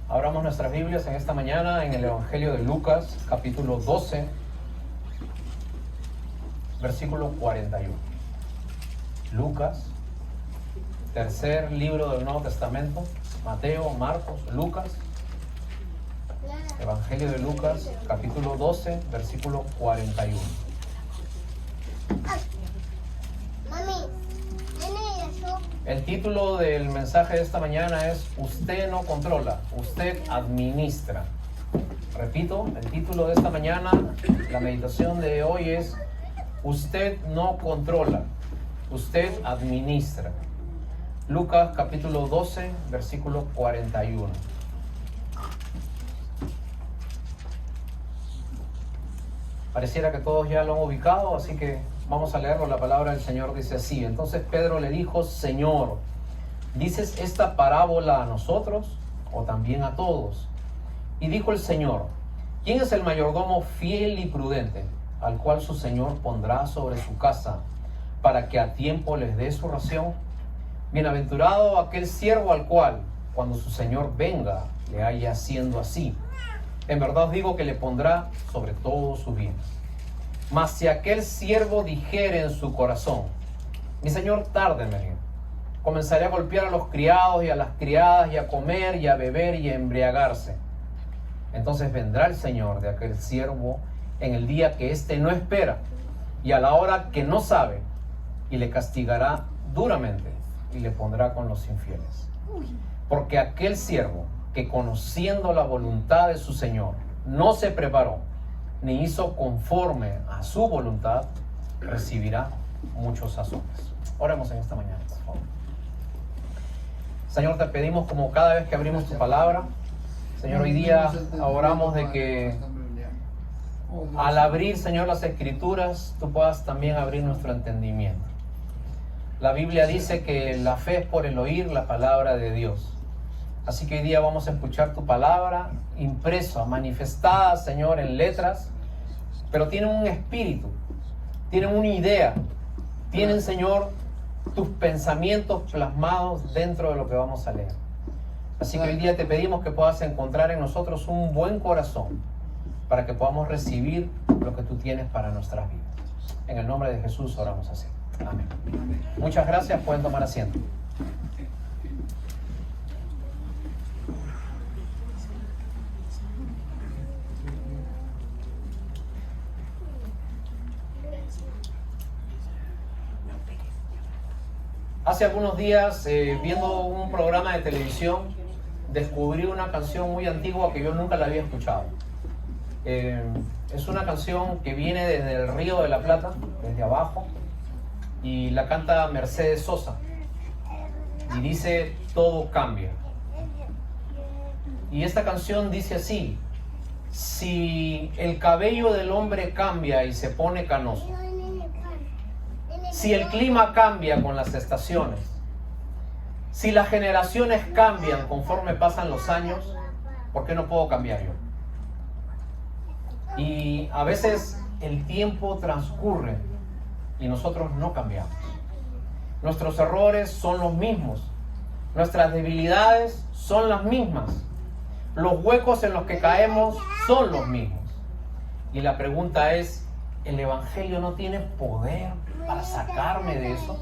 Abramos nuestras Biblias en esta mañana en el Evangelio de Lucas, capítulo 12, versículo 41. Lucas, tercer libro del Nuevo Testamento, Mateo, Marcos, Lucas. Evangelio de Lucas, capítulo 12, versículo 41. El título del mensaje de esta mañana es Usted no controla, usted administra. Repito, el título de esta mañana, la meditación de hoy es Usted no controla, usted administra. Lucas capítulo 12, versículo 41. Pareciera que todos ya lo han ubicado, así que vamos a leerlo. La palabra del Señor dice así: Entonces Pedro le dijo: Señor, ¿dices esta parábola a nosotros o también a todos? Y dijo el Señor: ¿Quién es el mayordomo fiel y prudente, al cual su Señor pondrá sobre su casa, para que a tiempo les dé su ración? Bienaventurado aquel siervo al cual, cuando su Señor venga, le haya haciendo así. En verdad os digo que le pondrá sobre todos sus bienes. Mas si aquel siervo dijere en su corazón: mi Señor tarda en venir, comenzaré a golpear a los criados y a las criadas, y a comer y a beber y a embriagarse. Entonces vendrá el Señor de aquel siervo en el día que éste no espera, y a la hora que no sabe, y le castigará duramente, y le pondrá con los infieles. Porque aquel siervo que, conociendo la voluntad de su Señor, no se preparó, ni hizo conforme a su voluntad, recibirá muchos azotes. Oremos en esta mañana, por favor. Señor, te pedimos, como cada vez que abrimos tu palabra, Señor, hoy día oramos de que al abrir, Señor, las Escrituras, tú puedas también abrir nuestro entendimiento. La Biblia dice que la fe es por el oír la palabra de Dios. Así que hoy día vamos a escuchar tu palabra impresa, manifestada, Señor, en letras, pero tienen un espíritu, tienen una idea, tienen, Señor, tus pensamientos plasmados dentro de lo que vamos a leer. Así que hoy día te pedimos que puedas encontrar en nosotros un buen corazón para que podamos recibir lo que tú tienes para nuestras vidas. En el nombre de Jesús oramos así. Amén. Muchas gracias, pueden tomar asiento. Hace algunos días, viendo un programa de televisión, descubrí una canción muy antigua que yo nunca la había escuchado. Es una canción que viene desde el Río de la Plata, desde abajo, y la canta Mercedes Sosa. Y dice: todo cambia. Y esta canción dice así: si el cabello del hombre cambia y se pone canoso, si el clima cambia con las estaciones, si las generaciones cambian conforme pasan los años, ¿por qué no puedo cambiar yo? Y a veces el tiempo transcurre y nosotros no cambiamos. Nuestros errores son los mismos, nuestras debilidades son las mismas, los huecos en los que caemos son los mismos. Y la pregunta es: ¿el Evangelio no tiene poder para sacarme de eso?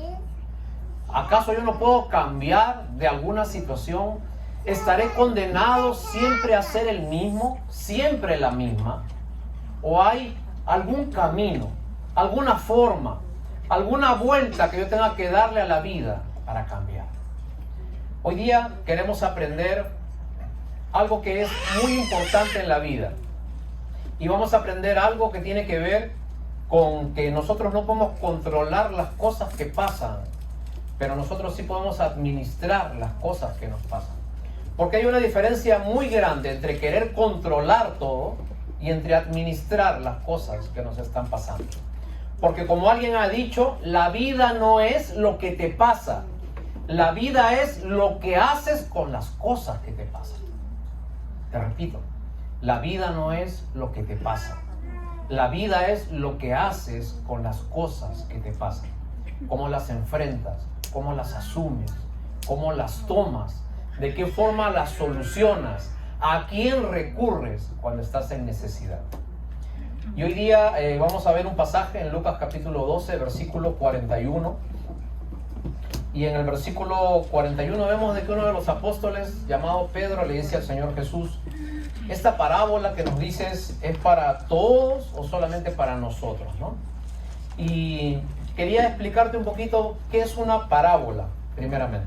¿Acaso yo no puedo cambiar de alguna situación? ¿Estaré condenado siempre a ser el mismo, siempre la misma? ¿O hay algún camino, alguna forma, alguna vuelta que yo tenga que darle a la vida para cambiar? Hoy día queremos aprender algo que es muy importante en la vida. Y vamos a aprender algo que tiene que ver con que nosotros no podemos controlar las cosas que pasan, pero nosotros sí podemos administrar las cosas que nos pasan. Porque hay una diferencia muy grande entre querer controlar todo y entre administrar las cosas que nos están pasando. Porque, como alguien ha dicho, la vida no es lo que te pasa, la vida es lo que haces con las cosas que te pasan. Te repito, la vida no es lo que te pasa, la vida es lo que haces con las cosas que te pasan. Cómo las enfrentas, cómo las asumes, cómo las tomas, de qué forma las solucionas, ¿A quién recurres cuando estás en necesidad? Y hoy día vamos a ver un pasaje en Lucas capítulo 12, versículo 41. Y en el versículo 41 vemos de que uno de los apóstoles, llamado Pedro, le dice al Señor Jesús: esta parábola que nos dices, ¿es para todos o solamente para nosotros, no? Y quería explicarte un poquito qué es una parábola, primeramente.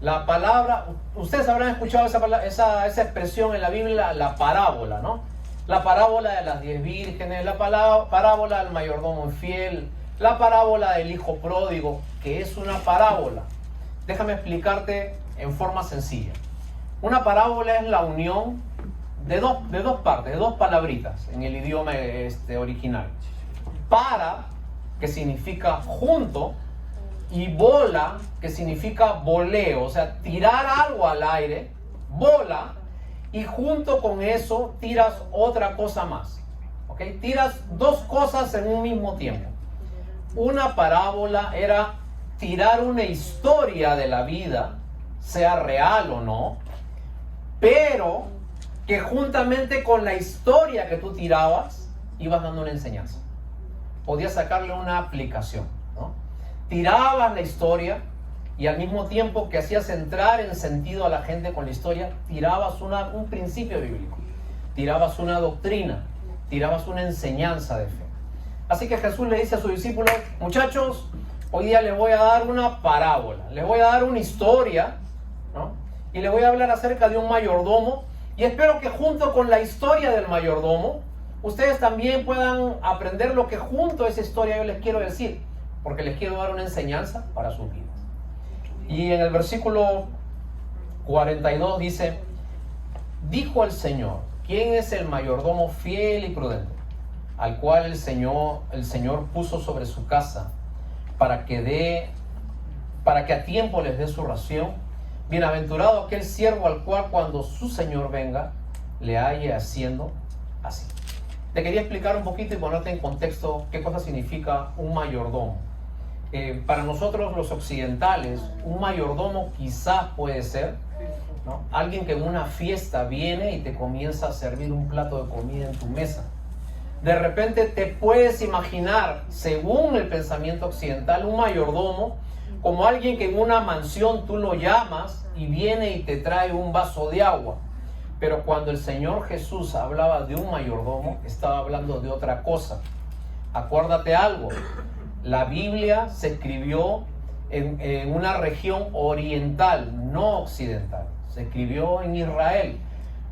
La palabra, ustedes habrán escuchado esa expresión en la Biblia, la parábola, ¿no? La parábola de las 10 vírgenes, la parábola del mayordomo infiel, la parábola del hijo pródigo, que es una parábola. Déjame explicarte en forma sencilla. Una parábola es la unión de dos partes, de dos palabritas en el idioma original. Para, que significa junto, y bola, que significa voleo, o sea, tirar algo al aire, bola, y junto con eso tiras otra cosa más. ¿Ok? Tiras dos cosas en un mismo tiempo. Una parábola era tirar una historia de la vida, sea real o no, pero que juntamente con la historia que tú tirabas, ibas dando una enseñanza. Podías sacarle una aplicación, ¿no? Tirabas la historia y al mismo tiempo que hacías entrar en sentido a la gente con la historia, tirabas un principio bíblico, tirabas una doctrina, tirabas una enseñanza de fe. Así que Jesús le dice a sus discípulos: muchachos, hoy día les voy a dar una parábola, les voy a dar una historia, ¿no? Y les voy a hablar acerca de un mayordomo, y espero que junto con la historia del mayordomo, ustedes también puedan aprender lo que junto a esa historia yo les quiero decir, porque les quiero dar una enseñanza para sus vidas. Y en el versículo 42 dice: dijo el Señor, ¿quién es el mayordomo fiel y prudente, al cual el Señor puso sobre su casa para que a tiempo les dé su ración? Bienaventurado aquel siervo al cual cuando su Señor venga le halle haciendo así. Te quería explicar un poquito y ponerte en contexto qué cosa significa un mayordomo. Para nosotros los occidentales, un mayordomo quizás puede ser, ¿no?, alguien que en una fiesta viene y te comienza a servir un plato de comida en tu mesa. De repente te puedes imaginar, según el pensamiento occidental, un mayordomo como alguien que en una mansión tú lo llamas y viene y te trae un vaso de agua. Pero cuando el Señor Jesús hablaba de un mayordomo, estaba hablando de otra cosa. Acuérdate algo, la Biblia se escribió en una región oriental, no occidental. Se escribió en Israel.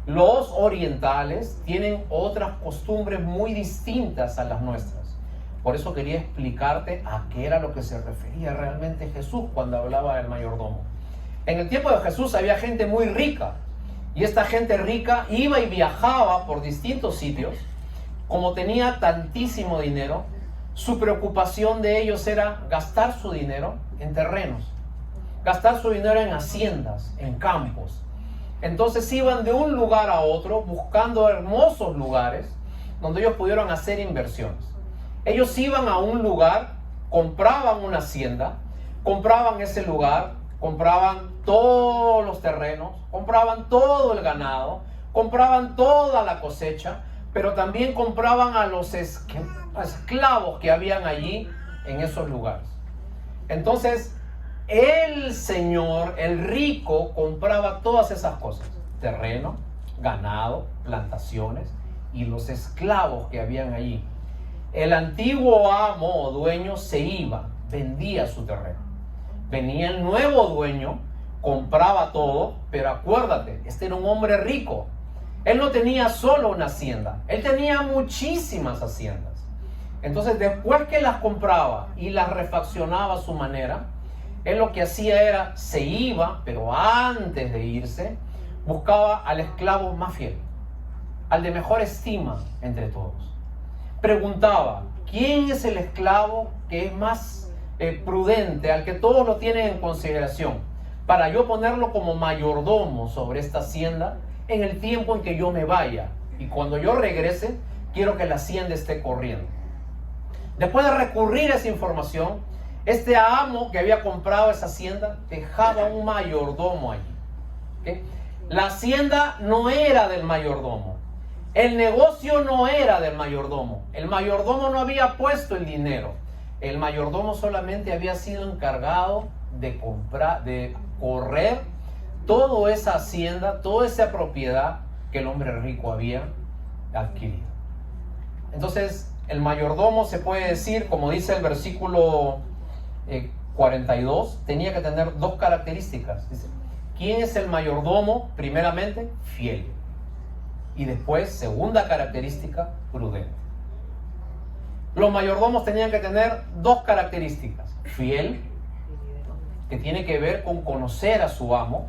Los orientales tienen otras costumbres muy distintas a las nuestras. Por eso quería explicarte a qué era lo que se refería realmente Jesús cuando hablaba del mayordomo. En el tiempo de Jesús había gente muy rica, y esta gente rica iba y viajaba por distintos sitios. Como tenía tantísimo dinero, su preocupación de ellos era gastar su dinero en terrenos, gastar su dinero en haciendas, en campos. Entonces iban de un lugar a otro buscando hermosos lugares donde ellos pudieran hacer inversiones. Ellos iban a un lugar, compraban una hacienda, compraban ese lugar, compraban todos los terrenos, compraban todo el ganado, compraban toda la cosecha, pero también compraban a los esclavos que habían allí en esos lugares. Entonces, el Señor, el rico, compraba todas esas cosas: terreno, ganado, plantaciones y los esclavos que habían allí. El antiguo amo o dueño se iba, vendía su terreno. Venía el nuevo dueño, compraba todo, pero acuérdate, este era un hombre rico. Él no tenía solo una hacienda, él tenía muchísimas haciendas. Entonces, después que las compraba y las refaccionaba a su manera, él lo que hacía era, se iba, pero antes de irse, buscaba al esclavo más fiel, al de mejor estima entre todos. Preguntaba, ¿quién es el esclavo que es más prudente, al que todos lo tienen en consideración, para yo ponerlo como mayordomo sobre esta hacienda en el tiempo en que yo me vaya? Y cuando yo regrese, quiero que la hacienda esté corriendo. Después de recurrir a esa información, este amo que había comprado esa hacienda dejaba un mayordomo allí, ¿okay? La hacienda no era del mayordomo. El negocio no era del mayordomo. El mayordomo no había puesto el dinero. El mayordomo solamente había sido encargado de comprar, de correr toda esa hacienda, toda esa propiedad que el hombre rico había adquirido. Entonces, el mayordomo, se puede decir, como dice el versículo 42, tenía que tener dos características. Dice, ¿quién es el mayordomo? Primeramente, fiel. Y después, segunda característica, prudente. Los mayordomos tenían que tener dos características. Fiel, que tiene que ver con conocer a su amo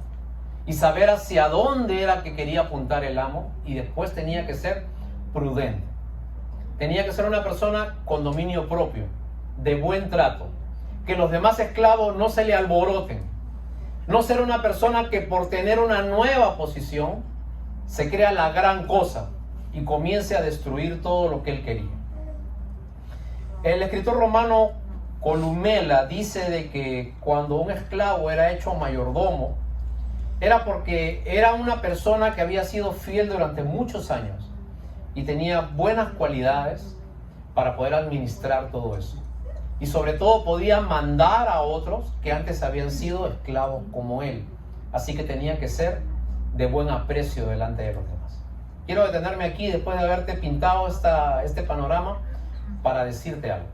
y saber hacia dónde era que quería apuntar el amo. Y después tenía que ser prudente. Tenía que ser una persona con dominio propio, de buen trato, que los demás esclavos no se le alboroten. No ser una persona que por tener una nueva posición se crea la gran cosa y comience a destruir todo lo que él quería. El escritor romano Columela dice de que cuando un esclavo era hecho mayordomo, era porque era una persona que había sido fiel durante muchos años y tenía buenas cualidades para poder administrar todo eso. Y sobre todo podía mandar a otros que antes habían sido esclavos como él. Así que tenía que ser de buen aprecio delante de los demás. Quiero detenerme aquí después de haberte pintado este panorama para decirte algo.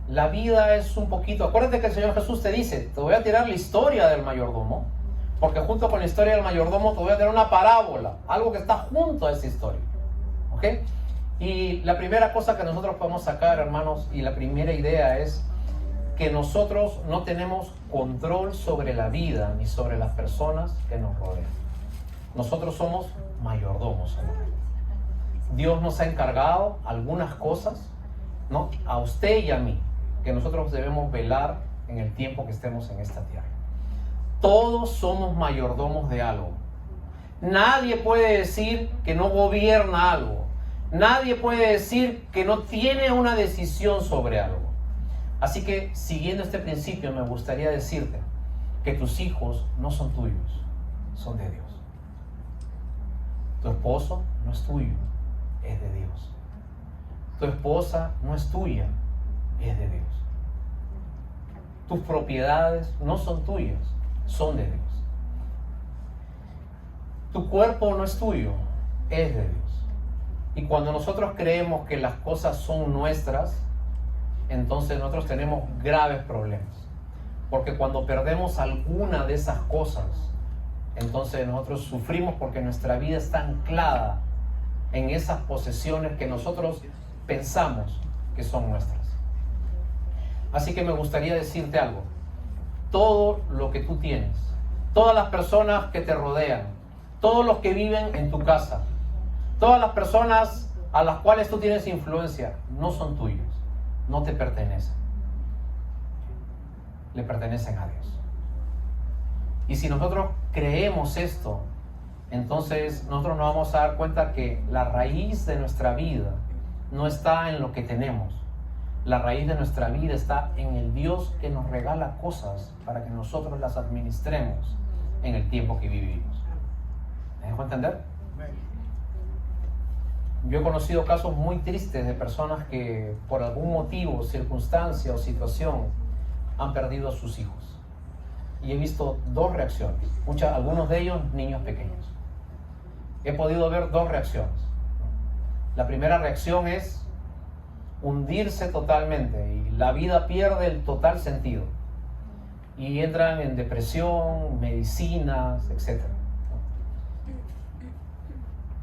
La vida es un poquito... Acuérdate que el Señor Jesús te dice, te voy a tirar la historia del mayordomo, porque junto con la historia del mayordomo te voy a tirar una parábola, algo que está junto a esa historia. ¿Ok? Y la primera cosa que nosotros podemos sacar, hermanos, y la primera idea es que nosotros no tenemos control sobre la vida ni sobre las personas que nos rodean. Nosotros somos mayordomos. Dios nos ha encargado algunas cosas, ¿no?, a usted y a mí, que nosotros debemos velar en el tiempo que estemos en esta tierra. Todos somos mayordomos de algo. Nadie puede decir que no gobierna algo. Nadie puede decir que no tiene una decisión sobre algo. Así que, siguiendo este principio, me gustaría decirte que tus hijos no son tuyos, son de Dios. Tu esposo no es tuyo, es de Dios. Tu esposa no es tuya, es de Dios. Tus propiedades no son tuyas, son de Dios. Tu cuerpo no es tuyo, es de Dios. Y cuando nosotros creemos que las cosas son nuestras, entonces nosotros tenemos graves problemas. Porque cuando perdemos alguna de esas cosas, entonces nosotros sufrimos porque nuestra vida está anclada en esas posesiones que nosotros pensamos que son nuestras. Así que me gustaría decirte algo. Todo lo que tú tienes, todas las personas que te rodean, todos los que viven en tu casa, todas las personas a las cuales tú tienes influencia, no son tuyos, no te pertenecen. Le pertenecen a Dios. Y si nosotros creemos esto, entonces nosotros nos vamos a dar cuenta que la raíz de nuestra vida no está en lo que tenemos. La raíz de nuestra vida está en el Dios que nos regala cosas para que nosotros las administremos en el tiempo que vivimos. ¿Me dejo entender? Yo he conocido casos muy tristes de personas que por algún motivo, circunstancia o situación han perdido a sus hijos. Y he visto dos reacciones, algunos de ellos niños pequeños. He podido ver dos reacciones. La primera reacción es hundirse totalmente y la vida pierde el total sentido. Y entran en depresión, medicinas, etc.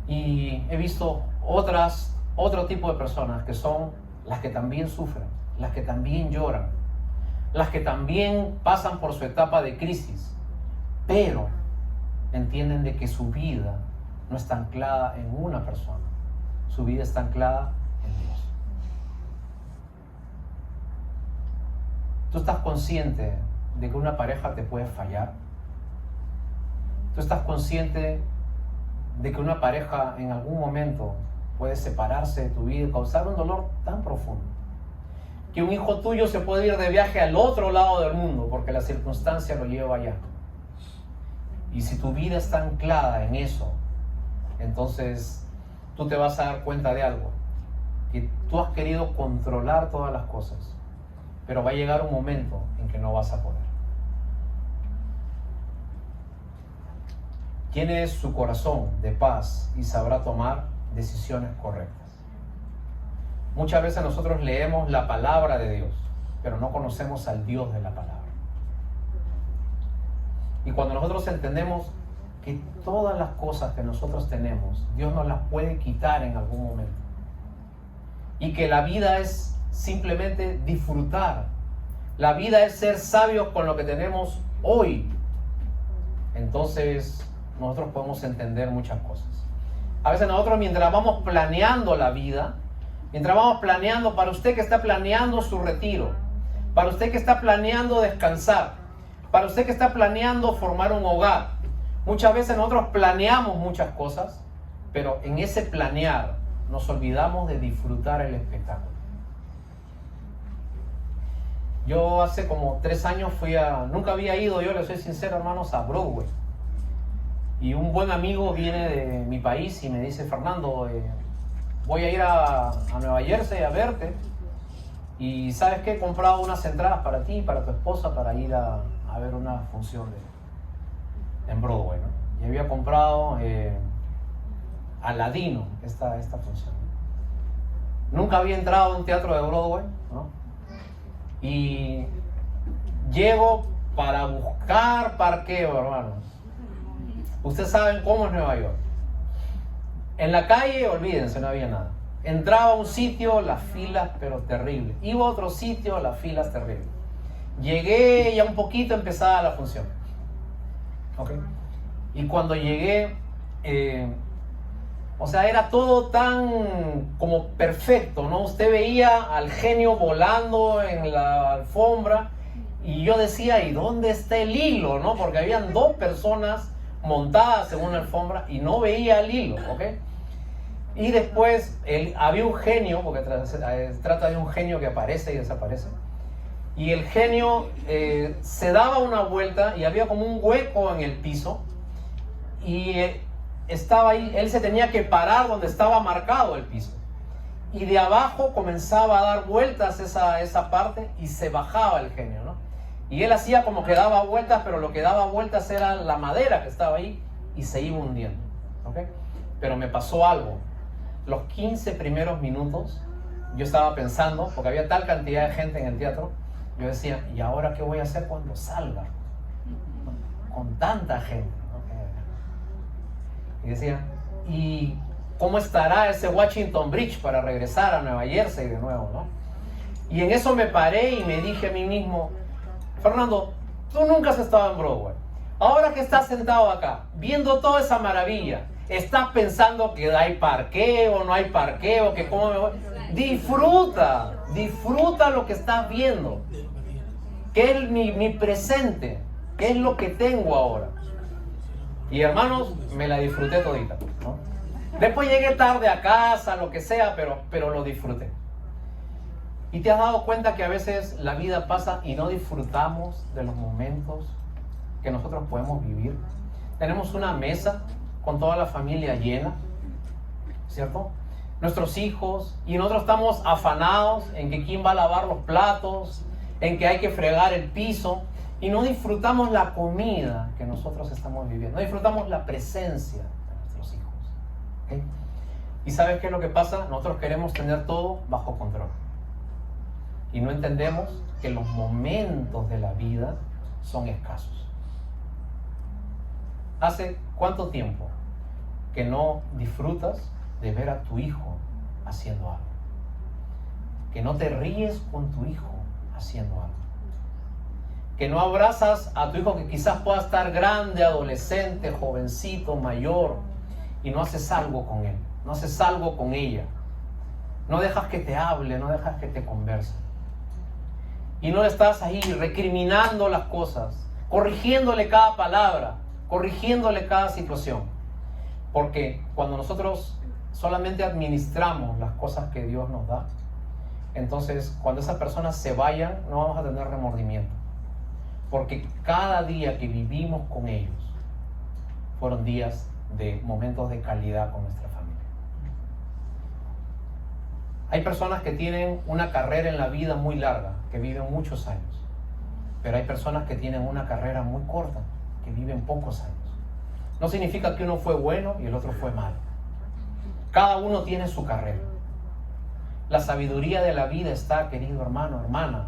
Y he visto otro tipo de personas que son las que también sufren, las que también lloran, las que también pasan por su etapa de crisis, pero entienden de que su vida no está anclada en una persona, su vida está anclada en Dios. ¿Tú estás consciente de que una pareja te puede fallar? ¿Tú estás consciente de que una pareja en algún momento puede separarse de tu vida y causar un dolor tan profundo? Que un hijo tuyo se puede ir de viaje al otro lado del mundo porque la circunstancia lo lleva allá. Y si tu vida está anclada en eso, entonces tú te vas a dar cuenta de algo, que tú has querido controlar todas las cosas, pero va a llegar un momento en que no vas a poder. Tiene su corazón de paz y sabrá tomar decisiones correctas. Muchas veces nosotros leemos la palabra de Dios, pero no conocemos al Dios de la palabra. Y cuando nosotros entendemos que todas las cosas que nosotros tenemos, Dios nos las puede quitar en algún momento. Y que la vida es simplemente disfrutar. La vida es ser sabios con lo que tenemos hoy. Entonces nosotros podemos entender muchas cosas. A veces nosotros, mientras vamos planeando la vida, mientras vamos planeando, para usted que está planeando su retiro, para usted que está planeando descansar, para usted que está planeando formar un hogar, muchas veces nosotros planeamos muchas cosas, pero en ese planear nos olvidamos de disfrutar el espectáculo. Yo hace como 3 años nunca había ido, yo le soy sincero, hermanos, a Broadway. Y un buen amigo viene de mi país y me dice: Fernando, voy a ir a Nueva Jersey a verte. Y ¿sabes qué? He comprado unas entradas para ti y para tu esposa para ir a ver una función en Broadway, ¿no? Y había comprado Aladino, esta función. Nunca había entrado a un teatro de Broadway, ¿no? Y llego para buscar parqueo, hermanos. Ustedes saben cómo es Nueva York. En la calle, olvídense, no había nada. Entraba a un sitio, las filas, pero terribles. Iba a otro sitio, las filas terribles. Llegué, ya un poquito empezaba la función. ¿Okay? Y cuando llegué, era todo tan como perfecto, ¿no? Usted veía al genio volando en la alfombra y yo decía: ¿y dónde está el hilo, no? Porque habían 2 personas montadas en una alfombra y no veía el hilo, ¿ok? Y después había un genio, porque trata de un genio que aparece y desaparece. Y el genio se daba una vuelta y había como un hueco en el piso. Y estaba ahí, él se tenía que parar donde estaba marcado el piso. Y de abajo comenzaba a dar vueltas esa parte y se bajaba el genio, ¿no? Y él hacía como que daba vueltas, pero lo que daba vueltas era la madera que estaba ahí y se iba hundiendo, ¿ok? Pero me pasó algo. Los 15 primeros minutos yo estaba pensando, porque había tal cantidad de gente en el teatro, yo decía: ¿y ahora qué voy a hacer cuando salga? Con tanta gente, ¿no? Y decía: ¿y cómo estará ese Washington Bridge para regresar a Nueva Jersey de nuevo, ¿no? Y en eso me paré y me dije a mí mismo: Fernando, tú nunca has estado en Broadway. Ahora que estás sentado acá, viendo toda esa maravilla, estás pensando que hay parqueo, no hay parqueo, que cómo me voy. Disfruta lo que estás viendo. ¿Qué es mi presente? ¿Qué es lo que tengo ahora? Y hermanos, me la disfruté todita, ¿no? Después llegué tarde a casa, lo que sea, pero lo disfruté. ¿Y te has dado cuenta que a veces la vida pasa y no disfrutamos de los momentos que nosotros podemos vivir? Tenemos una mesa con toda la familia llena, ¿cierto? Nuestros hijos, y nosotros estamos afanados en que quién va a lavar los platos, en que hay que fregar el piso, y no disfrutamos la comida que nosotros estamos viviendo, no disfrutamos la presencia de nuestros hijos, ¿okay? ¿Y sabes qué es lo que pasa? Nosotros queremos tener todo bajo control. Y no entendemos que los momentos de la vida son escasos. ¿Hace cuánto tiempo que no disfrutas de ver a tu hijo haciendo algo? Que no te ríes con tu hijo haciendo algo. Que no abrazas a tu hijo que quizás pueda estar grande, adolescente, jovencito, mayor, y no haces algo con él, no haces algo con ella. No dejas que te hable, no dejas que te converse. Y no estás ahí recriminando las cosas, corrigiéndole cada palabra, corrigiéndole cada situación. Porque cuando nosotros solamente administramos las cosas que Dios nos da, entonces cuando esas personas se vayan no vamos a tener remordimiento. Porque cada día que vivimos con ellos fueron días de momentos de calidad con nuestra familia. Hay personas que tienen una carrera en la vida muy larga, que viven muchos años, pero hay personas que tienen una carrera muy corta, que viven pocos años. No significa que uno fue bueno y el otro fue malo. Cada uno tiene su carrera. La sabiduría de la vida está, querido hermano, hermana,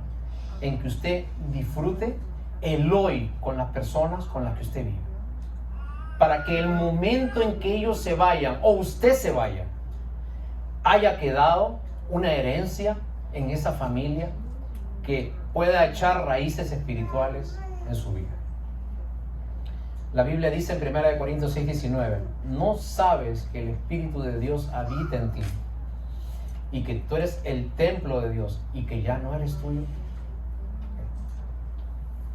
en que usted disfrute el hoy con las personas con las que usted vive, para que el momento en que ellos se vayan o usted se vaya, haya quedado una herencia en esa familia que pueda echar raíces espirituales en su vida. La Biblia dice en 1 Corintios 6:19, ¿no sabes que el Espíritu de Dios habita en ti y que tú eres el templo de Dios y que ya no eres tuyo?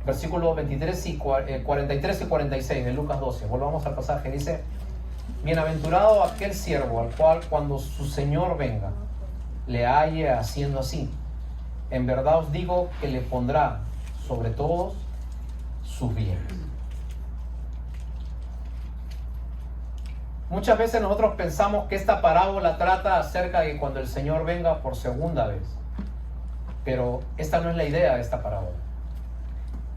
Versículos 43 y 46 de Lucas 12, volvamos al pasaje, dice: bienaventurado aquel siervo al cual cuando su Señor venga le halle haciendo así. En verdad os digo que le pondrá sobre todos sus bienes. Muchas veces nosotros pensamos que esta parábola trata acerca de cuando el Señor venga por segunda vez, pero esta no es la idea de esta parábola.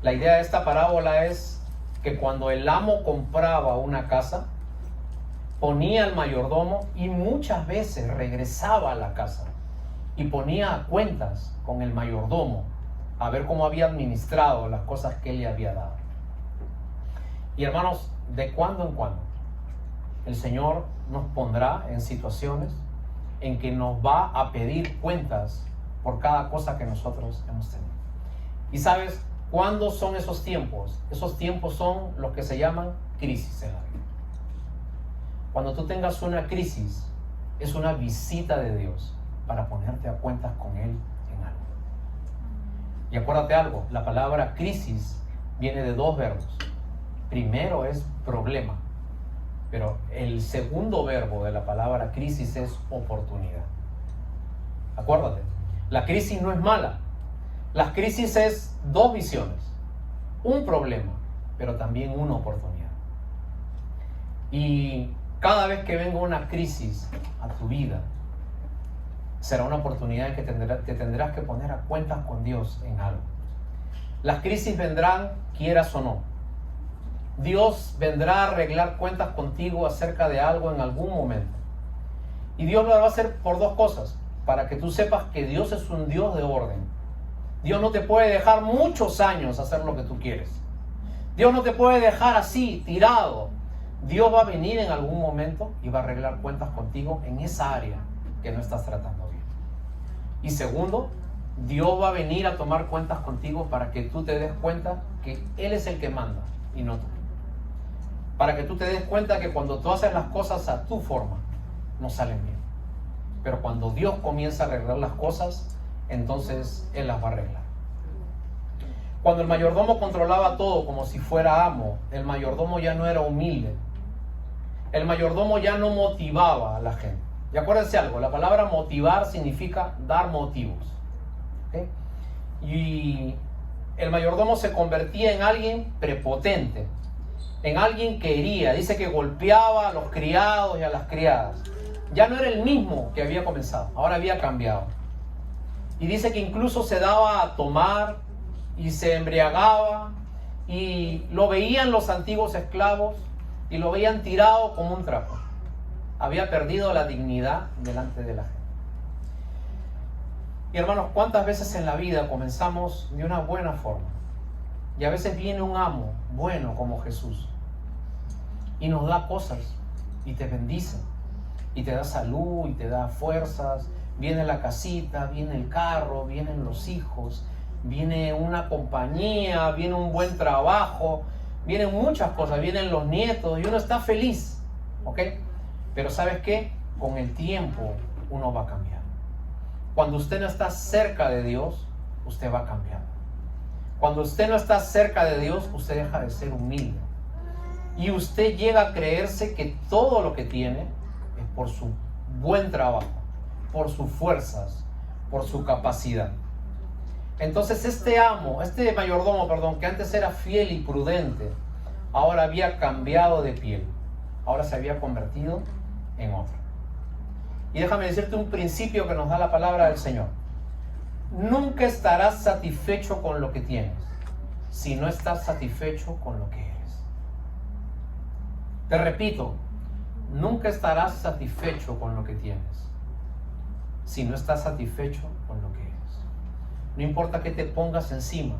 La idea de esta parábola es que cuando el amo compraba una casa, ponía al mayordomo y muchas veces regresaba a la casa y ponía a cuentas con el mayordomo a ver cómo había administrado las cosas que él le había dado. Y hermanos, de cuando en cuando el Señor nos pondrá en situaciones en que nos va a pedir cuentas por cada cosa que nosotros hemos tenido. Y sabes, ¿cuándo son esos tiempos? Esos tiempos son los que se llaman crisis en la vida. Cuando tú tengas una crisis, es una visita de Dios para ponerte a cuentas con Él en algo. Y acuérdate algo, la palabra crisis viene de dos verbos. Primero es problema, pero el segundo verbo de la palabra crisis es oportunidad. Acuérdate, la crisis no es mala. La crisis es dos visiones, un problema, pero también una oportunidad. Y cada vez que venga una crisis a tu vida, será una oportunidad en que te tendrás que poner a cuentas con Dios en algo. Las crisis vendrán, quieras o no. Dios vendrá a arreglar cuentas contigo acerca de algo en algún momento. Y Dios lo va a hacer por dos cosas, para que tú sepas que Dios es un Dios de orden. Dios no te puede dejar muchos años hacer lo que tú quieres. Dios no te puede dejar así, tirado. Dios va a venir en algún momento y va a arreglar cuentas contigo en esa área que no estás tratando bien. Y segundo, Dios va a venir a tomar cuentas contigo para que tú te des cuenta que Él es el que manda y no tú. Para que tú te des cuenta que cuando tú haces las cosas a tu forma, no salen bien. Pero cuando Dios comienza a arreglar las cosas, entonces Él las va a arreglar. Cuando el mayordomo controlaba todo como si fuera amo, el mayordomo ya no era humilde. El mayordomo ya no motivaba a la gente. Y acuérdense algo, la palabra motivar significa dar motivos. ¿Okay? Y el mayordomo se convertía en alguien prepotente, en alguien que hería. Dice que golpeaba a los criados y a las criadas. Ya no era el mismo que había comenzado, ahora había cambiado. Y dice que incluso se daba a tomar y se embriagaba, y lo veían los antiguos esclavos y lo veían tirado como un trapo. Había perdido la dignidad delante de la gente. Y hermanos, ¿cuántas veces en la vida comenzamos de una buena forma? Y a veces viene un amo bueno como Jesús y nos da cosas y te bendice y te da salud y te da fuerzas. Viene la casita, viene el carro, vienen los hijos, viene una compañía, viene un buen trabajo, vienen muchas cosas, vienen los nietos y uno está feliz, ¿ok? Pero ¿sabes qué? Con el tiempo uno va a cambiar. Cuando usted no está cerca de Dios, usted va a cambiar. Cuando usted no está cerca de Dios, usted deja de ser humilde. Y usted llega a creerse que todo lo que tiene es por su buen trabajo, por sus fuerzas, por su capacidad. Entonces este mayordomo, que antes era fiel y prudente, ahora había cambiado de piel. Ahora se había convertido en otro. Y déjame decirte un principio que nos da la palabra del Señor. Nunca estarás satisfecho con lo que tienes si no estás satisfecho con lo que eres. Te repito, nunca estarás satisfecho con lo que tienes si no estás satisfecho con lo que eres. No importa qué te pongas encima,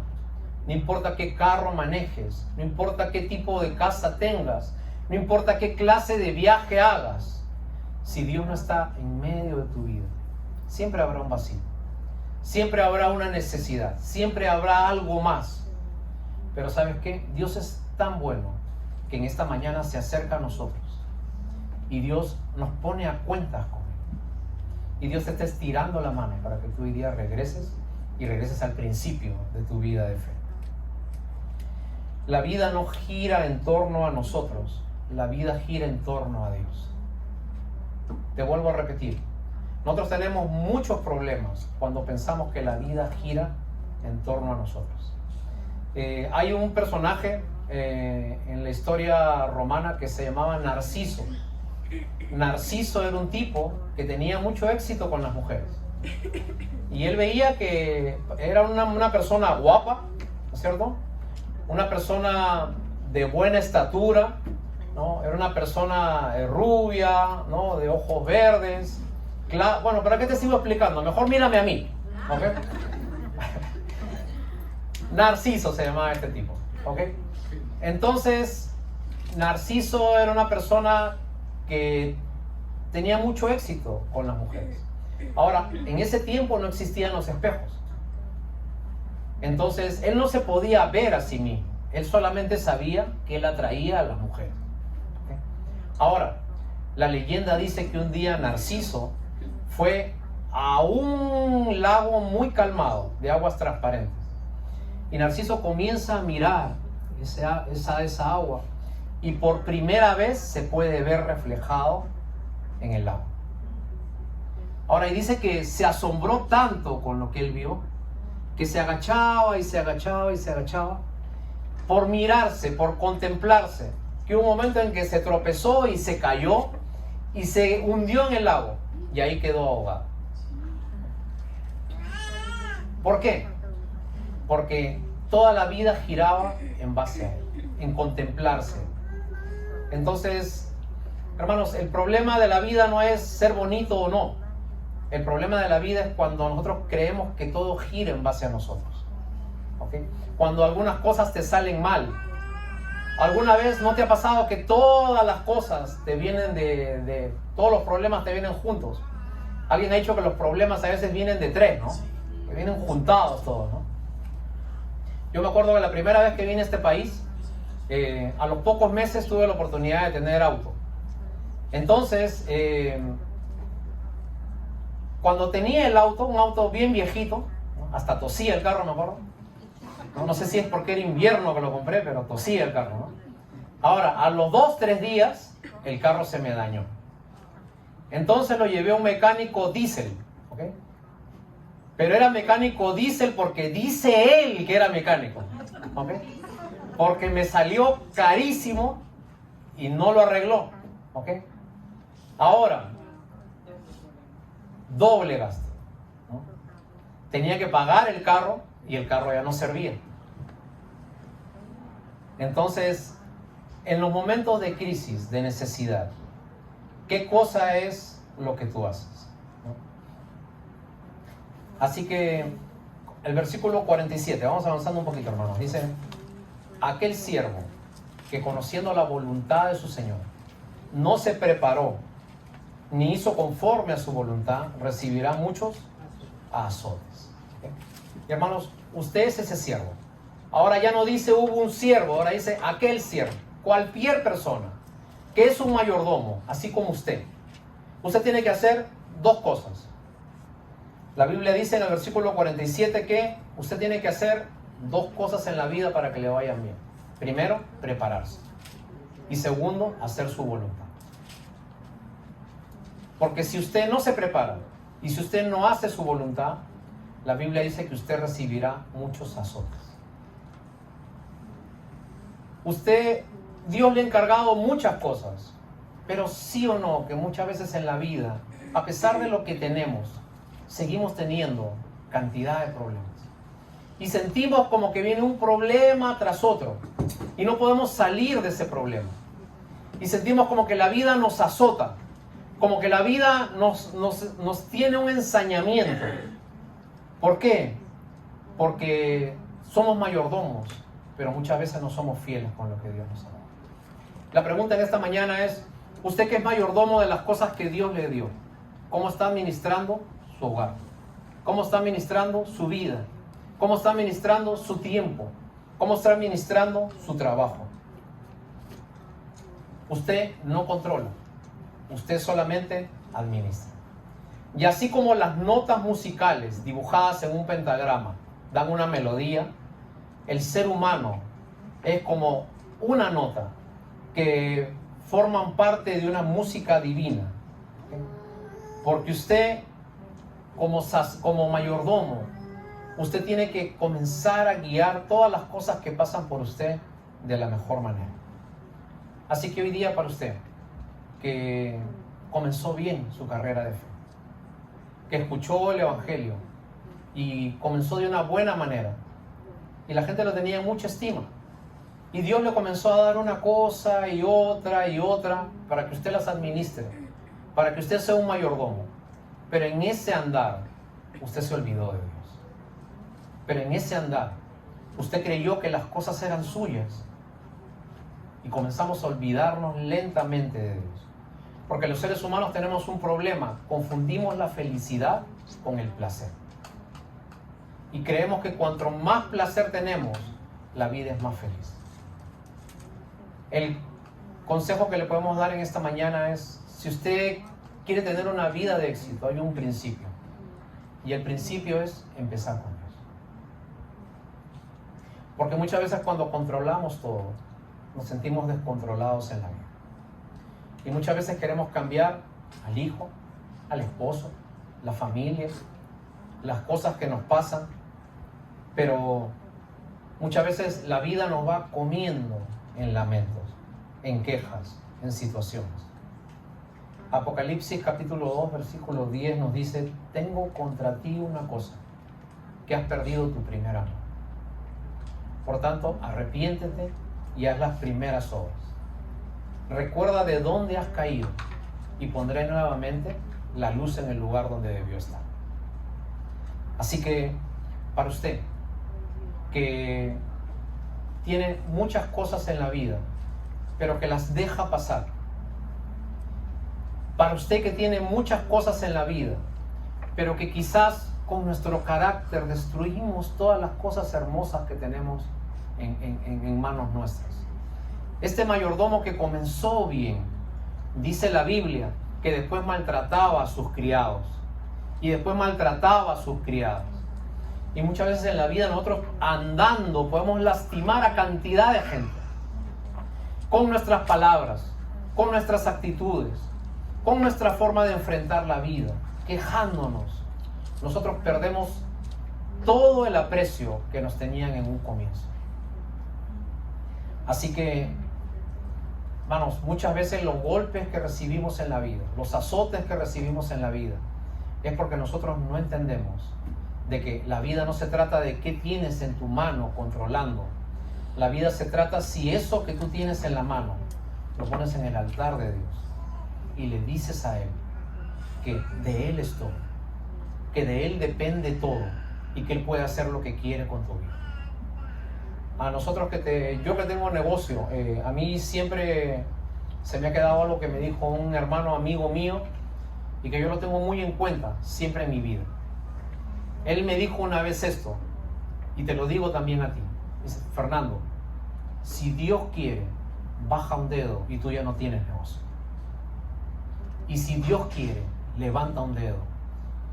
no importa qué carro manejes, no importa qué tipo de casa tengas, no importa qué clase de viaje hagas, si Dios no está en medio de tu vida, siempre habrá un vacío, siempre habrá una necesidad, siempre habrá algo más. Pero ¿sabes qué? Dios es tan bueno que en esta mañana se acerca a nosotros y Dios nos pone a cuentas con Él. Y Dios te está estirando la mano para que tú hoy día regreses y regreses al principio de tu vida de fe. La vida no gira en torno a nosotros, la vida gira en torno a Dios. Te vuelvo a repetir, nosotros tenemos muchos problemas cuando pensamos que la vida gira en torno a nosotros. Hay un personaje en la historia romana que se llamaba Narciso. Narciso era un tipo que tenía mucho éxito con las mujeres. Y él veía que era una persona guapa, ¿no es cierto? Una persona de buena estatura, ¿no? Era una persona rubia, ¿no? De ojos verdes. Bueno, ¿para qué te sigo explicando? Mejor mírame a mí, ¿ok? Narciso se llamaba este tipo, ¿ok? Entonces, Narciso era una persona que tenía mucho éxito con las mujeres. Ahora, en ese tiempo no existían los espejos. Entonces, él no se podía ver a sí mismo. Él solamente sabía que él atraía a las mujeres. ¿Okay? Ahora, la leyenda dice que un día Narciso fue a un lago muy calmado, de aguas transparentes. Y Narciso comienza a mirar esa agua. Y por primera vez se puede ver reflejado en el lago. Ahora, y dice que se asombró tanto con lo que él vio, que se agachaba y se agachaba y se agachaba, por mirarse, por contemplarse, que hubo un momento en que se tropezó y se cayó y se hundió en el lago y ahí quedó ahogado. ¿Por qué? Porque toda la vida giraba en base a él, en contemplarse. Entonces, hermanos, el problema de la vida no es ser bonito o no. El problema de la vida es cuando nosotros creemos que todo gira en base a nosotros. ¿Okay? Cuando algunas cosas te salen mal. ¿Alguna vez no te ha pasado que todas las cosas te vienen todos los problemas te vienen juntos? Alguien ha dicho que los problemas a veces vienen de tres, ¿no? Que vienen juntados todos, ¿no? Yo me acuerdo que la primera vez que vine a este país, a los pocos meses tuve la oportunidad de tener auto. Entonces, cuando tenía el auto, un auto bien viejito, ¿no? Hasta tosía el carro, me acuerdo. No sé si es porque era invierno que lo compré, pero tosía el carro, ¿no? Ahora, a los 2-3 días, el carro se me dañó. Entonces lo llevé a un mecánico diésel, ¿ok? Pero era mecánico diésel porque dice él que era mecánico, ¿ok? Porque me salió carísimo y no lo arregló, ¿ok? Ahora, doble gasto, ¿no? Tenía que pagar el carro y el carro ya no servía. Entonces, en los momentos de crisis, de necesidad, ¿qué cosa es lo que tú haces? ¿No? Así que el versículo 47, vamos avanzando un poquito, hermanos. Dice: aquel siervo que, conociendo la voluntad de su Señor, no se preparó ni hizo conforme a su voluntad, recibirá muchos azotes. ¿Okay? Y hermanos, usted es ese siervo. Ahora ya no dice hubo un siervo, ahora dice aquel siervo. Cualquier persona que es un mayordomo, así como usted. Usted tiene que hacer dos cosas. La Biblia dice en el versículo 47 que usted tiene que hacer dos cosas en la vida para que le vayan bien. Primero, prepararse. Y segundo, hacer su voluntad. Porque si usted no se prepara y si usted no hace su voluntad, la Biblia dice que usted recibirá muchos azotes. Usted Dios le ha encargado muchas cosas, pero sí o no, que muchas veces en la vida, a pesar de lo que tenemos, seguimos teniendo cantidad de problemas. Y sentimos como que viene un problema tras otro y no podemos salir de ese problema. Y sentimos como que la vida nos azota, como que la vida nos tiene un ensañamiento. ¿Por qué? Porque somos mayordomos, pero muchas veces no somos fieles con lo que Dios nos ha dado. La pregunta en esta mañana es, usted que es mayordomo de las cosas que Dios le dio, ¿cómo está administrando su hogar? ¿Cómo está administrando su vida? ¿Cómo está administrando su tiempo? ¿Cómo está administrando su trabajo? Usted no controla, usted solamente administra. Y así como las notas musicales dibujadas en un pentagrama dan una melodía, el ser humano es como una nota que forman parte de una música divina. Porque usted, como mayordomo, usted tiene que comenzar a guiar todas las cosas que pasan por usted de la mejor manera. Así que hoy día para usted, que comenzó bien su carrera de fe, que escuchó el Evangelio y comenzó de una buena manera, y la gente lo tenía en mucha estima, y Dios le comenzó a dar una cosa y otra para que usted las administre, para que usted sea un mayordomo. Pero en ese andar usted se olvidó de Dios. Pero en ese andar usted creyó que las cosas eran suyas y comenzamos a olvidarnos lentamente de Dios. Porque los seres humanos tenemos un problema: confundimos la felicidad con el placer. Y creemos que cuanto más placer tenemos, la vida es más feliz. El consejo que le podemos dar en esta mañana es, si usted quiere tener una vida de éxito, hay un principio. Y el principio es empezar con Dios. Porque muchas veces cuando controlamos todo, nos sentimos descontrolados en la vida. Y muchas veces queremos cambiar al hijo, al esposo, la familia, las cosas que nos pasan. Pero muchas veces la vida nos va comiendo en lamentos, en quejas, en situaciones. Apocalipsis capítulo 2, versículo 10 nos dice: tengo contra ti una cosa, que has perdido tu primer amor. Por tanto, arrepiéntete y haz las primeras obras. Recuerda de dónde has caído y pondré nuevamente la luz en el lugar donde debió estar. Así que, para usted, que tiene muchas cosas en la vida, pero que las deja pasar. Para usted que tiene muchas cosas en la vida, pero que quizás con nuestro carácter destruimos todas las cosas hermosas que tenemos en manos nuestras. Este mayordomo que comenzó bien, dice la Biblia, que después maltrataba a sus criados y después maltrataba a sus criadas. Y muchas veces en la vida nosotros andando podemos lastimar a cantidad de gente. Con nuestras palabras, con nuestras actitudes, con nuestra forma de enfrentar la vida, quejándonos. Nosotros perdemos todo el aprecio que nos tenían en un comienzo. Así que, hermanos, muchas veces los golpes que recibimos en la vida, los azotes que recibimos en la vida, es porque nosotros no entendemos de que la vida no se trata de qué tienes en tu mano controlando. La vida se trata si eso que tú tienes en la mano lo pones en el altar de Dios y le dices a Él que de Él es todo, que de Él depende todo y que Él puede hacer lo que quiere con tu vida. A nosotros yo que tengo negocio, a mí siempre se me ha quedado algo que me dijo un hermano amigo mío y que yo lo tengo muy en cuenta siempre en mi vida. Él me dijo una vez esto, y te lo digo también a ti. Dice: Fernando, si Dios quiere, baja un dedo y tú ya no tienes negocio. Y si Dios quiere, levanta un dedo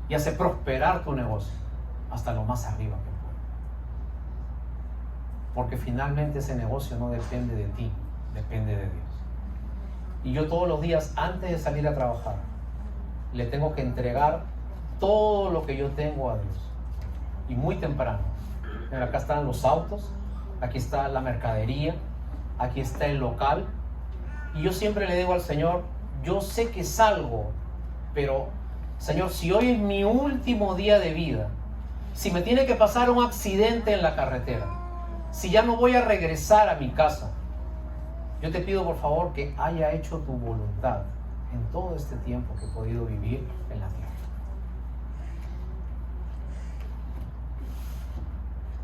y hace prosperar tu negocio hasta lo más arriba que pueda. Porque finalmente ese negocio no depende de ti, depende de Dios. Y yo todos los días, antes de salir a trabajar, le tengo que entregar todo lo que yo tengo a Dios. Y muy temprano, acá están los autos, aquí está la mercadería, aquí está el local. Y yo siempre le digo al Señor, yo sé que salgo, pero Señor, si hoy es mi último día de vida, si me tiene que pasar un accidente en la carretera, si ya no voy a regresar a mi casa, yo te pido por favor que haya hecho tu voluntad en todo este tiempo que he podido vivir en la tierra.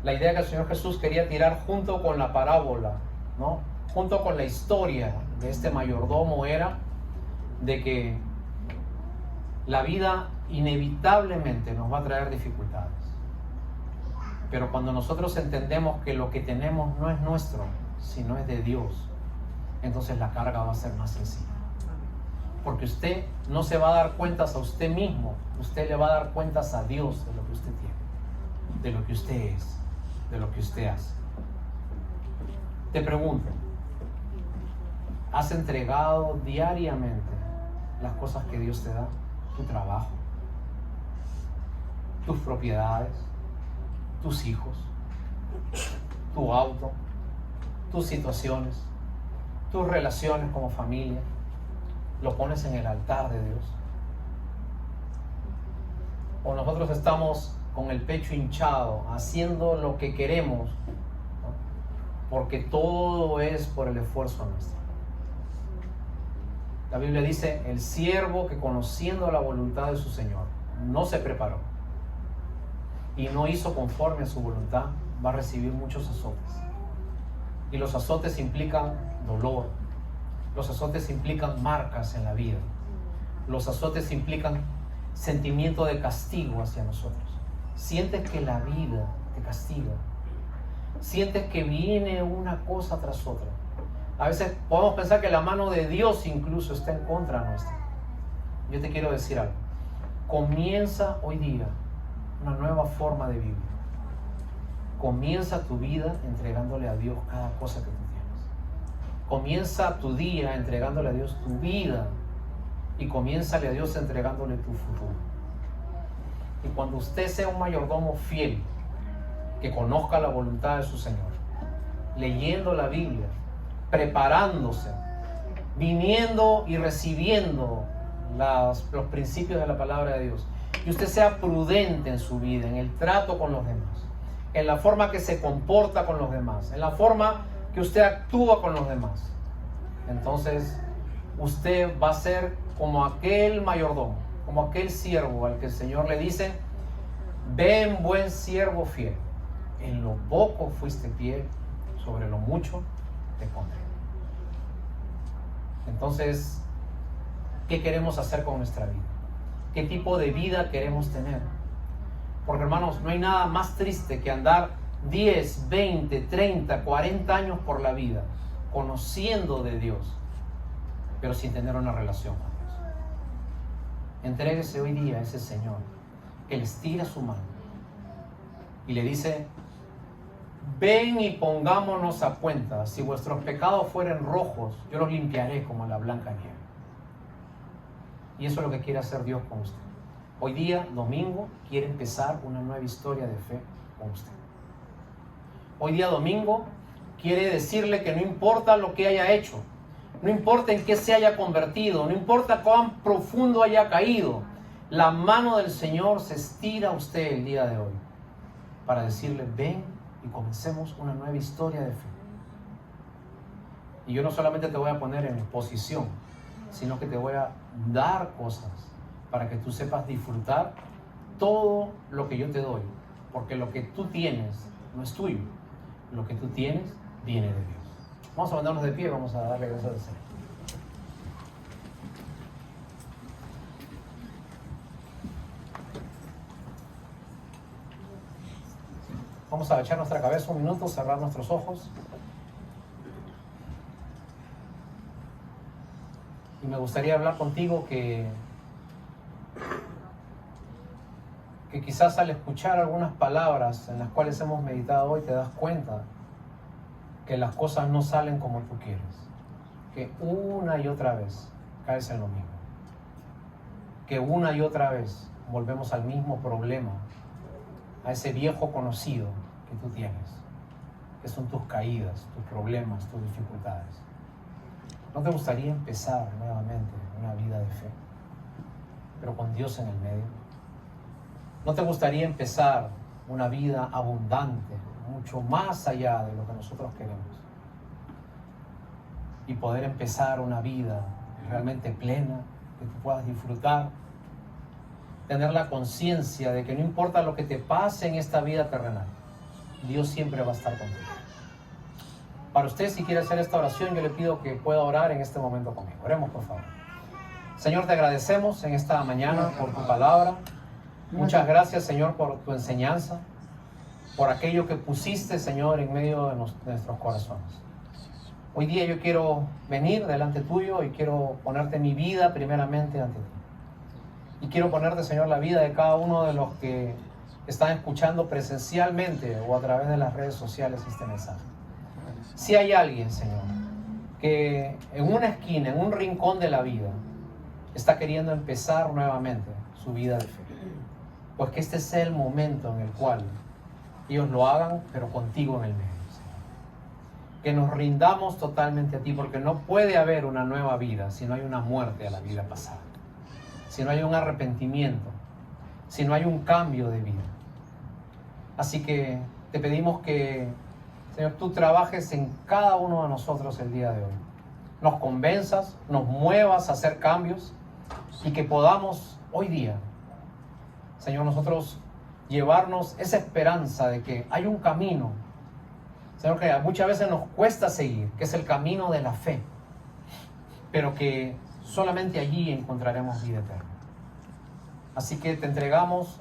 La idea que el Señor Jesús quería tirar junto con la parábola, ¿no?, junto con la historia de este mayordomo, era de que la vida inevitablemente nos va a traer dificultades. Pero cuando nosotros entendemos que lo que tenemos no es nuestro, sino es de Dios, entonces la carga va a ser más sencilla. Porque usted no se va a dar cuentas a usted mismo, usted le va a dar cuentas a Dios de lo que usted tiene, de lo que usted es, de lo que usted hace. Te pregunto, ¿has entregado diariamente las cosas que Dios te da? Tu trabajo, tus propiedades, tus hijos, tu auto, tus situaciones, tus relaciones como familia. ¿Lo pones en el altar de Dios? ¿O nosotros estamos con el pecho hinchado, haciendo lo que queremos, ¿no?, porque todo es por el esfuerzo nuestro? La Biblia dice, el siervo que conociendo la voluntad de su Señor no se preparó y no hizo conforme a su voluntad, va a recibir muchos azotes. Y los azotes implican dolor, los azotes implican marcas en la vida, los azotes implican sentimiento de castigo hacia nosotros. Sientes que la vida te castiga, sientes que viene una cosa tras otra. A veces podemos pensar que la mano de Dios incluso está en contra nuestra. Yo te quiero decir algo. Comienza hoy día una nueva forma de vivir. Comienza tu vida entregándole a Dios cada cosa que tú tienes. Comienza tu día entregándole a Dios tu vida y comiénzale a Dios entregándole tu futuro. Y cuando usted sea un mayordomo fiel, que conozca la voluntad de su Señor, leyendo la Biblia, preparándose, viniendo y recibiendo los principios de la palabra de Dios, y usted sea prudente en su vida, en el trato con los demás, en la forma que se comporta con los demás, en la forma que usted actúa con los demás, entonces usted va a ser como aquel mayordomo, como aquel siervo al que el Señor le dice, ven buen siervo fiel, en lo poco fuiste fiel, sobre lo mucho te pondré. Entonces, ¿qué queremos hacer con nuestra vida? ¿Qué tipo de vida queremos tener? Porque hermanos, no hay nada más triste que andar 10, 20, 30, 40 años por la vida conociendo de Dios, pero sin tener una relación con Dios. Entréguese hoy día a ese Señor que le estira su mano y le dice, ven y pongámonos a cuenta, si vuestros pecados fueren rojos, yo los limpiaré como la blanca nieve. Y eso es lo que quiere hacer Dios con usted. Hoy día, domingo, quiere empezar una nueva historia de fe con usted. Hoy día, domingo, quiere decirle que no importa lo que haya hecho, no importa en qué se haya convertido, no importa cuán profundo haya caído, la mano del Señor se estira a usted el día de hoy para decirle, ven y comencemos una nueva historia de fe. Y yo no solamente te voy a poner en posición, sino que te voy a dar cosas para que tú sepas disfrutar todo lo que yo te doy, porque lo que tú tienes no es tuyo, lo que tú tienes viene de Dios. Vamos a ponernos de pie, vamos a darle gracias al Señor. Vamos a echar nuestra cabeza un minuto, cerrar nuestros ojos. Y me gustaría hablar contigo que quizás al escuchar algunas palabras en las cuales hemos meditado hoy te das cuenta que las cosas no salen como tú quieres, que una y otra vez caes en lo mismo, que una y otra vez volvemos al mismo problema, a ese viejo conocido que tú tienes. que son tus caídas, tus problemas, tus dificultades. ¿No te gustaría empezar nuevamente una vida de fe, pero con Dios en el medio? ¿No te gustaría empezar una vida abundante, mucho más allá de lo que nosotros queremos? Y poder empezar una vida realmente plena, que tú puedas disfrutar, tener la conciencia de que no importa lo que te pase en esta vida terrenal, Dios siempre va a estar contigo. Para usted, si quiere hacer esta oración, yo le pido que pueda orar en este momento conmigo. Oremos, por favor. Señor, te agradecemos en esta mañana por tu palabra. Muchas gracias, Señor, por tu enseñanza, por aquello que pusiste, Señor, en medio de nuestros corazones. Hoy día yo quiero venir delante tuyo y quiero ponerte mi vida primeramente ante ti. Y quiero ponerte, Señor, la vida de cada uno de los que están escuchando presencialmente o a través de las redes sociales este mensaje. Si hay alguien, Señor, que en una esquina, en un rincón de la vida, está queriendo empezar nuevamente su vida de fe, pues que este sea el momento en el cual ellos lo hagan, pero contigo en el medio, Señor. Que nos rindamos totalmente a ti, porque no puede haber una nueva vida si no hay una muerte a la vida pasada, si no hay un arrepentimiento, si no hay un cambio de vida. Así que te pedimos que, Señor, tú trabajes en cada uno de nosotros el día de hoy. Nos convenzas, nos muevas a hacer cambios y que podamos hoy día, Señor, nosotros llevarnos esa esperanza de que hay un camino, Señor, que muchas veces nos cuesta seguir, que es el camino de la fe, pero que solamente allí encontraremos vida eterna. Así que te entregamos,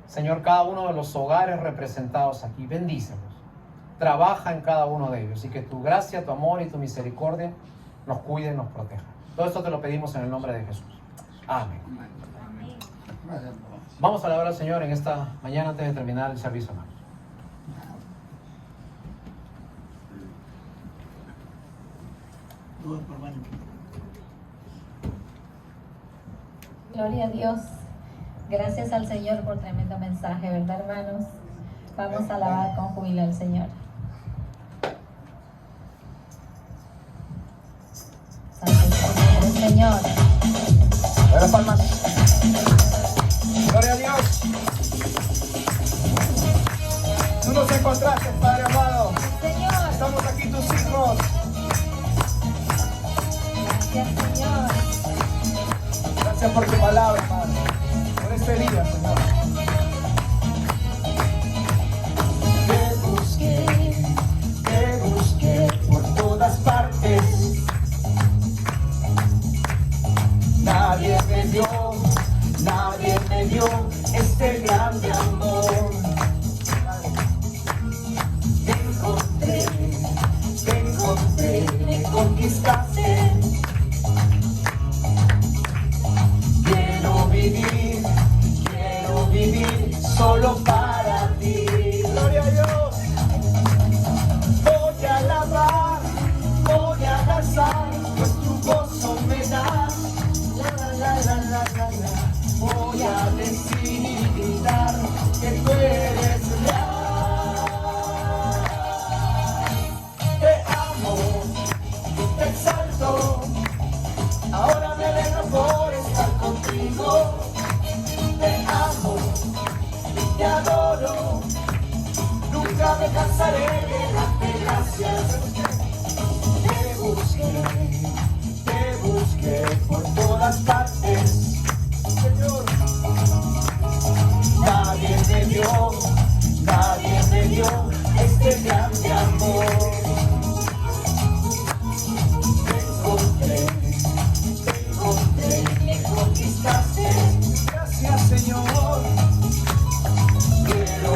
Señor, cada uno de los hogares representados aquí. Bendícelos. Trabaja en cada uno de ellos y que tu gracia, tu amor y tu misericordia nos cuide y nos proteja. Todo esto te lo pedimos en el nombre de Jesús. Amén. Vamos a alabar al Señor en esta mañana antes de terminar el servicio, hermanos. Gloria a Dios. Gracias al Señor por tremendo mensaje, ¿verdad, hermanos? Vamos a alabar con júbilo al Señor. Santo es el Señor. Buenas palmas. Gloria a Dios. Tú nos encontraste, Padre amado. Señor. Estamos aquí tus hijos. Gracias, Señor. Gracias por tu palabra, Padre. Por este día, Señor. Te busqué por todas partes. Nadie me dio este grande amor. Te encontré, me conquistaste. Quiero vivir solo para ti. Gloria a Dios. Voy a alabar, voy a danzar, pues tu gozo me da. Voy a decir y gritar que tú eres real. Te amo, te exalto. Ahora me alegro por estar contigo. Te amo, te adoro. Nunca me cansaré de darte gracias. Te busqué por todas partes. Señor, nadie me dio este grande amor. Te encontré, me conquistaste. Gracias, Señor. Quiero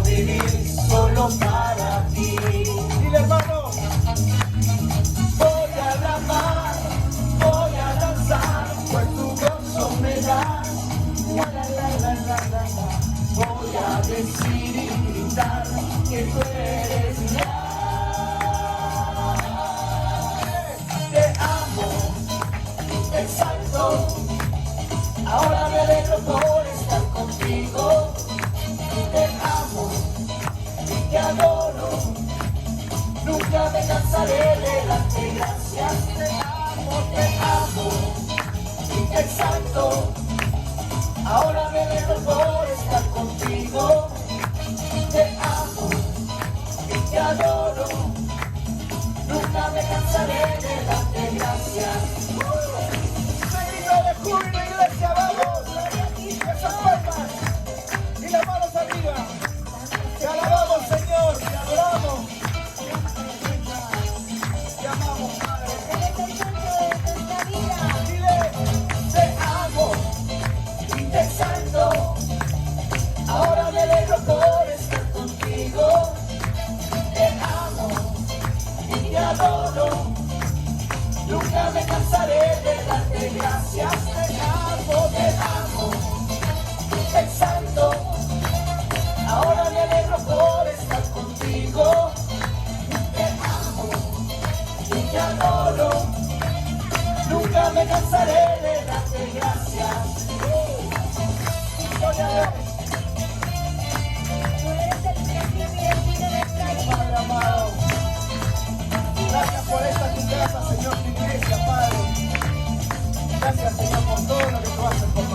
vivir solo para ti. Dile, hermano. Voy a alabar, voy a danzar, pues tu gozo me da. Voy a decir y gritar que tú eres real. Te amo, te exalto. Ahora me alegro por estar contigo. Te amo, me cansaré de darte gracias. Te amo y te exalto. Ahora me alegro por estar contigo. Te amo y te adoro. Nunca me cansaré de darte gracias. Grito de júbilo, iglesia, vamos. Esas palmas y las manos arriba. Te alabamos, Señor, te adoramos. Te amamos, Padre. Dile, te amo y te exalto. Ahora me alegro por estar contigo. Te amo y te adoro. Nunca me cansaré de darte gracias. Te amo, te exalto. Ahora me alegro por estar contigo. Te amo y te adoro. Nunca me cansaré de darte gracias. Gloria a Dios. Tú eres el principio y el fin de nuestra vida. Padre amado, gracias por esta tu casa, Señor, tu iglesia, Padre. Gracias, Señor, por todo lo que tú haces por